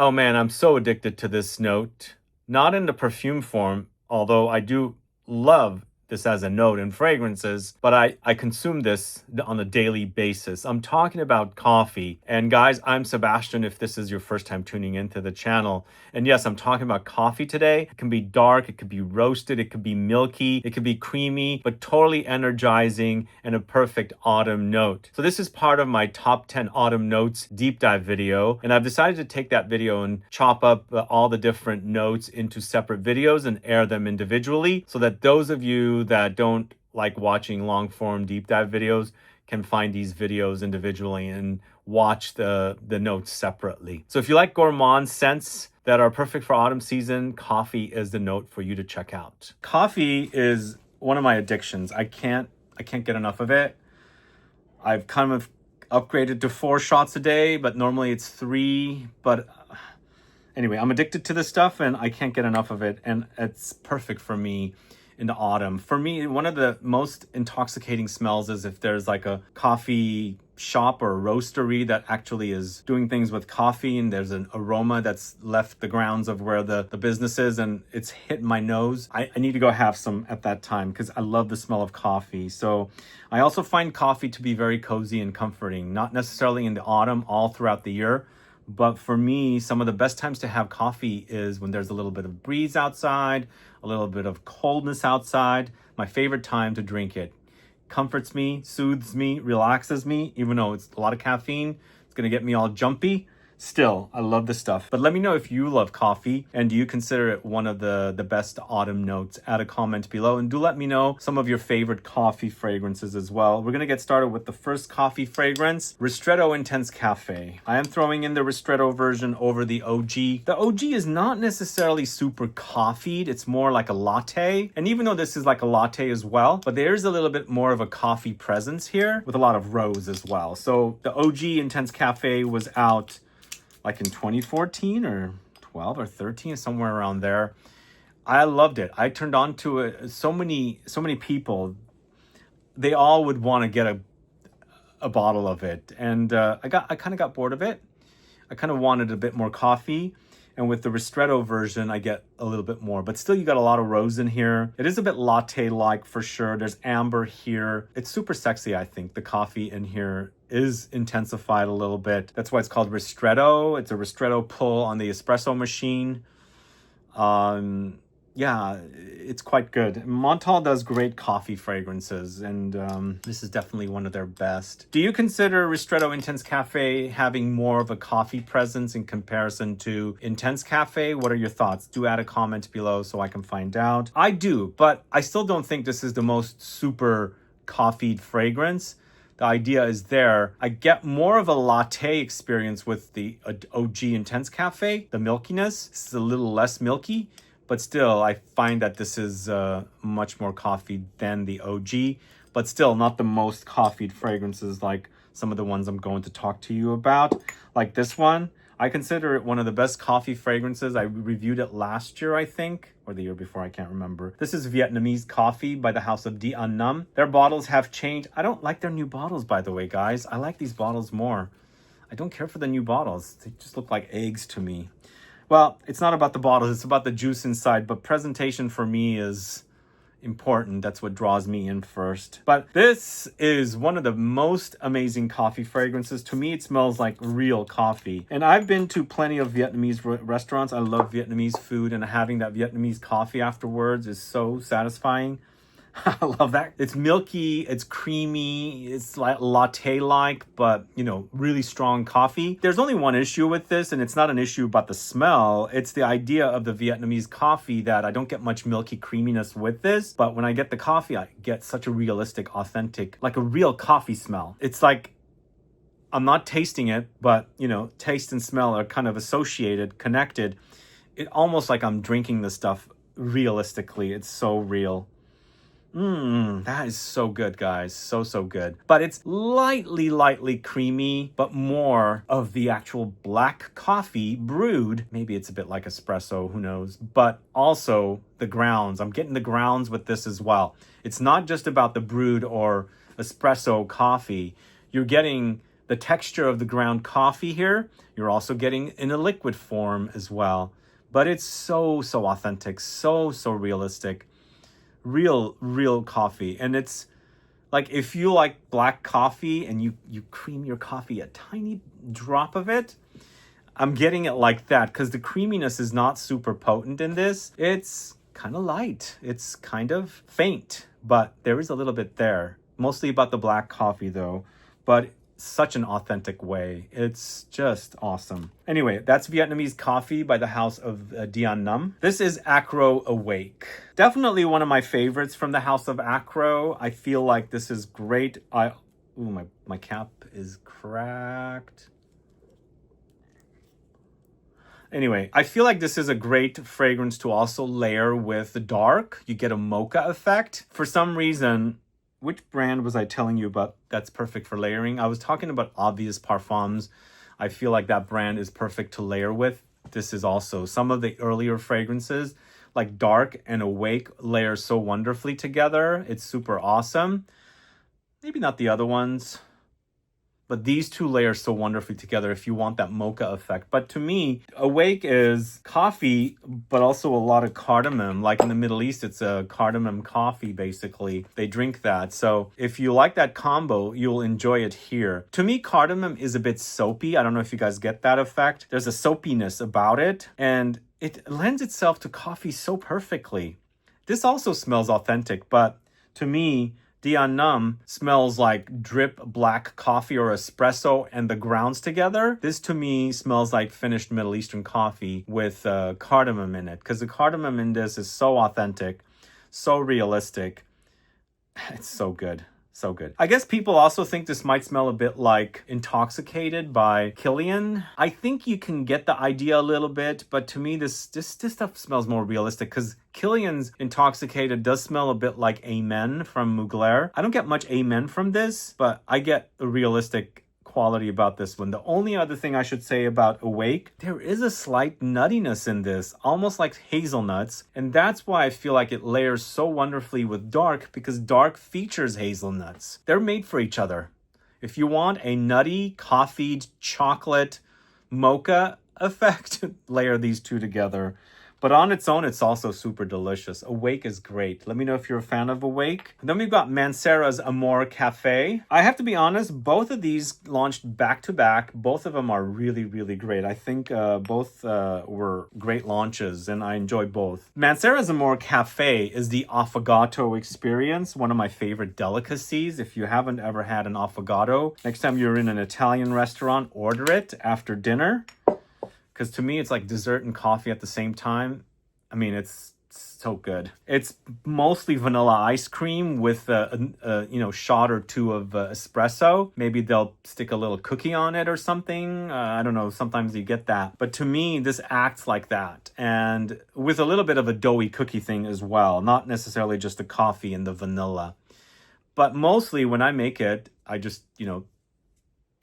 Oh man, I'm so addicted to this note. Not in the perfume form, although I do love this as a note in fragrances, but I consume this on a daily basis. I'm talking about coffee. And guys, I'm Sebastian if this is your first time tuning into the channel. And yes, I'm talking about coffee today. It can be dark, it could be roasted, it could be milky, it could be creamy, but totally energizing and a perfect autumn note. So this is part of my top 10 autumn notes deep dive video. And I've decided to take that video and chop up all the different notes into separate videos and air them individually so that those of you that don't like watching long form deep dive videos can find these videos individually and watch the notes separately. So if you like gourmand scents that are perfect for autumn season, coffee is the note for you to check out. Coffee is one of my addictions. I can't get enough of it. I've kind of upgraded to 4 shots a day, but normally it's 3. But anyway, I'm addicted to this stuff and I can't get enough of it. And it's perfect for me in the autumn. For me, one of the most intoxicating smells is if there's like a coffee shop or a roastery that actually is doing things with coffee and there's an aroma that's left the grounds of where the business is and it's hit my nose. I need to go have some at that time because I love the smell of coffee. So I also find coffee to be very cozy and comforting, not necessarily in the autumn, all throughout the year. But for me, some of the best times to have coffee is when there's a little bit of breeze outside, a little bit of coldness outside. My favorite time to drink it. Comforts me, soothes me, relaxes me, even though it's a lot of caffeine. It's going to get me all jumpy. Still, I love this stuff. But let me know if you love coffee and do you consider it one of the best autumn notes? Add a comment below and do let me know some of your favorite coffee fragrances as well. We're going to get started with the first coffee fragrance, Ristretto Intense Caffe. I am throwing in the Ristretto version over the OG. The OG is not necessarily super coffeed. It's more like a latte. And even though this is like a latte as well, but there's a little bit more of a coffee presence here with a lot of rose as well. So the OG Intense Caffe was out like in 2014 or 12 or 13, somewhere around there. I loved it. I turned on to it. So many people, they all would want to get a bottle of it. And I kind of got bored of it. I kind of wanted a bit more coffee. And with the Ristretto version, I get a little bit more. But still, you got a lot of rose in here. It is a bit latte-like for sure. There's amber here. It's super sexy, I think. The coffee in here is intensified a little bit. That's why it's called Ristretto. It's a Ristretto pull on the espresso machine. Yeah, it's quite good. Montale does great coffee fragrances, and this is definitely one of their best. Do you consider Ristretto Intense Caffe having more of a coffee presence in comparison to Intense Caffe? What are your thoughts? Do add a comment below so I can find out. I do, but I still don't think this is the most super coffeed fragrance. The idea is there. I get more of a latte experience with the OG Intense Caffe. The milkiness is a little less milky. But still, I find that this is much more coffee than the OG, but still not the most coffeed fragrances like some of the ones I'm going to talk to you about. Like this one, I consider it one of the best coffee fragrances. I reviewed it last year, I think, or the year before, I can't remember. This is Vietnamese coffee by the house of An Nam. Their bottles have changed. I don't like their new bottles, by the way, guys. I like these bottles more. I don't care for the new bottles. They just look like eggs to me. Well, it's not about the bottles, it's about the juice inside, but presentation for me is important. That's what draws me in first. But this is one of the most amazing coffee fragrances. To me, it smells like real coffee. And I've been to plenty of Vietnamese restaurants. I love Vietnamese food, and having that Vietnamese coffee afterwards is so satisfying. I love that. It's milky, it's creamy, it's like latte-like, but, you know, really strong coffee. There's only one issue with this, and it's not an issue about the smell. It's the idea of the Vietnamese coffee that I don't get much milky creaminess with this, but when I get the coffee, I get such a realistic, authentic, like a real coffee smell. It's like, I'm not tasting it, but, you know, taste and smell are kind of associated, connected. It almost like I'm drinking the stuff realistically. It's so real. That is so good, guys. So good. But it's lightly creamy, but more of the actual black coffee brewed. Maybe it's a bit like espresso, who knows? But also the grounds. I'm getting the grounds with this as well. It's not just about the brewed or espresso coffee. You're getting the texture of the ground coffee here, you're also getting in a liquid form as well. But it's so authentic, so realistic. Real coffee. And it's like, if you like black coffee and you cream your coffee a tiny drop of it, I'm getting it like that, because the creaminess is not super potent in this. It's kind of light. It's kind of faint, but there is a little bit there. Mostly about the black coffee though, but such an authentic way. It's just awesome. Anyway, that's Vietnamese coffee by the house of Dien Nam. This is Akro Awake. Definitely one of my favorites from the house of Akro. I feel like this is great. My cap is cracked. Anyway, I feel like this is a great fragrance to also layer with the dark. You get a mocha effect. For some reason, which brand was I telling you about that's perfect for layering? I was talking about Obvious Parfums. I feel like that brand is perfect to layer with. This is also some of the earlier fragrances, like Dark and Awake, layer so wonderfully together. It's super awesome. Maybe not the other ones, but these two layer so wonderfully together if you want that mocha effect. But to me, Awake is coffee, but also a lot of cardamom. Like in the Middle East, it's a cardamom coffee, basically. They drink that. So if you like that combo, you'll enjoy it here. To me, cardamom is a bit soapy. I don't know if you guys get that effect. There's a soapiness about it, and it lends itself to coffee so perfectly. This also smells authentic, but to me, Dien Nam smells like drip black coffee or espresso and the grounds together. This to me smells like finished Middle Eastern coffee with cardamom in it, because the cardamom in this is so authentic, so realistic. It's so good. So good. I guess people also think this might smell a bit like Intoxicated by Kilian. I think you can get the idea a little bit, but to me, this stuff smells more realistic, because Kilian's Intoxicated does smell a bit like Amen from Mugler. I don't get much Amen from this, but I get a realistic quality about this one. The only other thing I should say about Awake, there is a slight nuttiness in this, almost like hazelnuts, and that's why I feel like it layers so wonderfully with Dark, because Dark features hazelnuts. They're made for each other. If you want a nutty, coffeed, chocolate, mocha effect, layer these two together. But on its own, it's also super delicious. Awake is great. Let me know if you're a fan of Awake. And then we've got Mancera's Amore Caffe. I have to be honest, both of these launched back to back. Both of them are really great. I think both were great launches, and I enjoy both. Mancera's Amore Caffe is the affogato experience, one of my favorite delicacies. If you haven't ever had an affogato, next time you're in an Italian restaurant, order it after dinner. Because to me, it's like dessert and coffee at the same time. I mean, it's so good. It's mostly vanilla ice cream with a shot or two of espresso. Maybe they'll stick a little cookie on it or something. I don't know. Sometimes you get that. But to me, this acts like that. And with a little bit of a doughy cookie thing as well. Not necessarily just the coffee and the vanilla. But mostly when I make it, I just,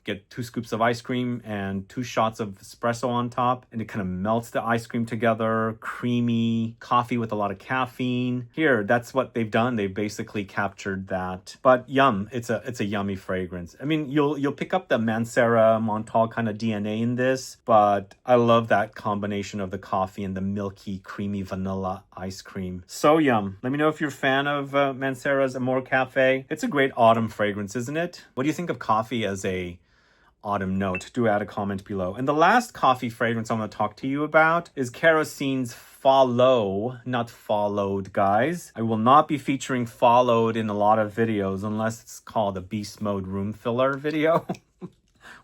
get 2 scoops of ice cream and 2 shots of espresso on top, and it kind of melts the ice cream together. Creamy coffee with a lot of caffeine. Here, that's what they've done. They've basically captured that. But yum, it's a yummy fragrance. I mean, you'll pick up the Mancera, Montale kind of DNA in this, but I love that combination of the coffee and the milky, creamy vanilla ice cream. So yum. Let me know if you're a fan of Mancera's Amore Caffe. It's a great autumn fragrance, isn't it? What do you think of coffee as a autumn note? Do add a comment below. And the last coffee fragrance I'm going to talk to you about is Kerosene's Follow, not Followed, guys. I will not be featuring Followed in a lot of videos unless it's called a Beast Mode Room Filler video,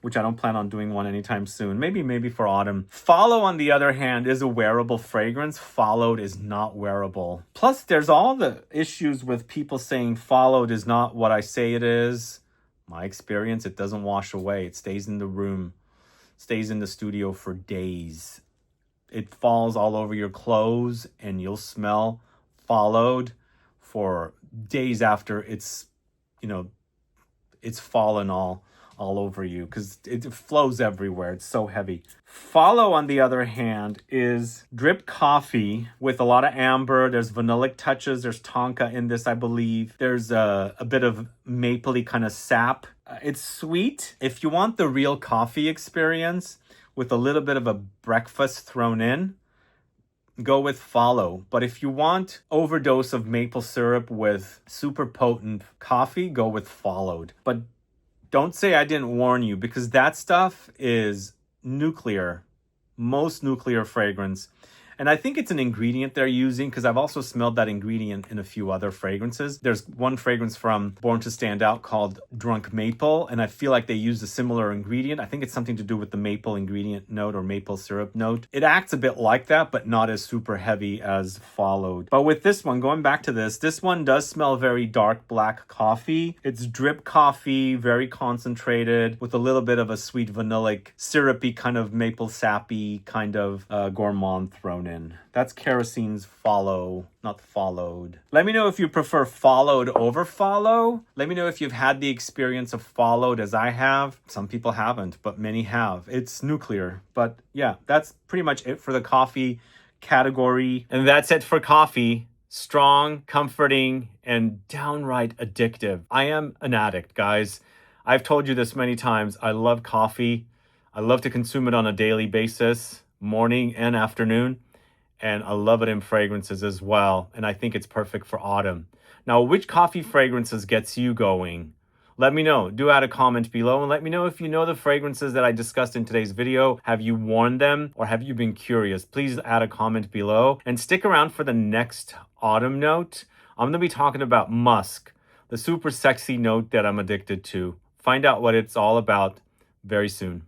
which I don't plan on doing one anytime soon. Maybe for autumn. Follow, on the other hand, is a wearable fragrance. Followed is not wearable. Plus, there's all the issues with people saying Followed is not what I say it is. My experience, it doesn't wash away. It stays in the room, stays in the studio for days. It falls all over your clothes, and you'll smell Followed for days after it's fallen all all over you because it flows everywhere. It's so heavy. Follow, on the other hand, is drip coffee with a lot of amber. There's vanillic touches. There's tonka in this, I believe. There's a bit of mapley kind of sap. It's sweet. If you want the real coffee experience with a little bit of a breakfast thrown in, go with Follow. But if you want overdose of maple syrup with super potent coffee, go with Followed. But don't say I didn't warn you, because that stuff is nuclear, most nuclear fragrance. And I think it's an ingredient they're using, because I've also smelled that ingredient in a few other fragrances. There's one fragrance from Born to Stand Out called Drunk Maple, and I feel like they used a similar ingredient. I think it's something to do with the maple ingredient note or maple syrup note. It acts a bit like that, but not as super heavy as Followed. But with this one, going back to this one does smell very dark black coffee. It's drip coffee, very concentrated, with a little bit of a sweet vanillic, syrupy kind of maple sappy kind of gourmand thrown in. That's Kerosene's Follow, not Followed. Let me know if you prefer Followed over Follow. Let me know if you've had the experience of Followed as I have. Some people haven't, but many have. It's nuclear. But yeah, that's pretty much it for the coffee category. And that's it for coffee. Strong, comforting, and downright addictive. I am an addict, guys. I've told you this many times. I love coffee. I love to consume it on a daily basis, morning and afternoon. And I love it in fragrances as well. And I think it's perfect for autumn. Now, which coffee fragrances gets you going? Let me know. Do add a comment below and let me know if you know the fragrances that I discussed in today's video. Have you worn them or have you been curious? Please add a comment below and stick around for the next autumn note. I'm going to be talking about musk, the super sexy note that I'm addicted to. Find out what it's all about very soon.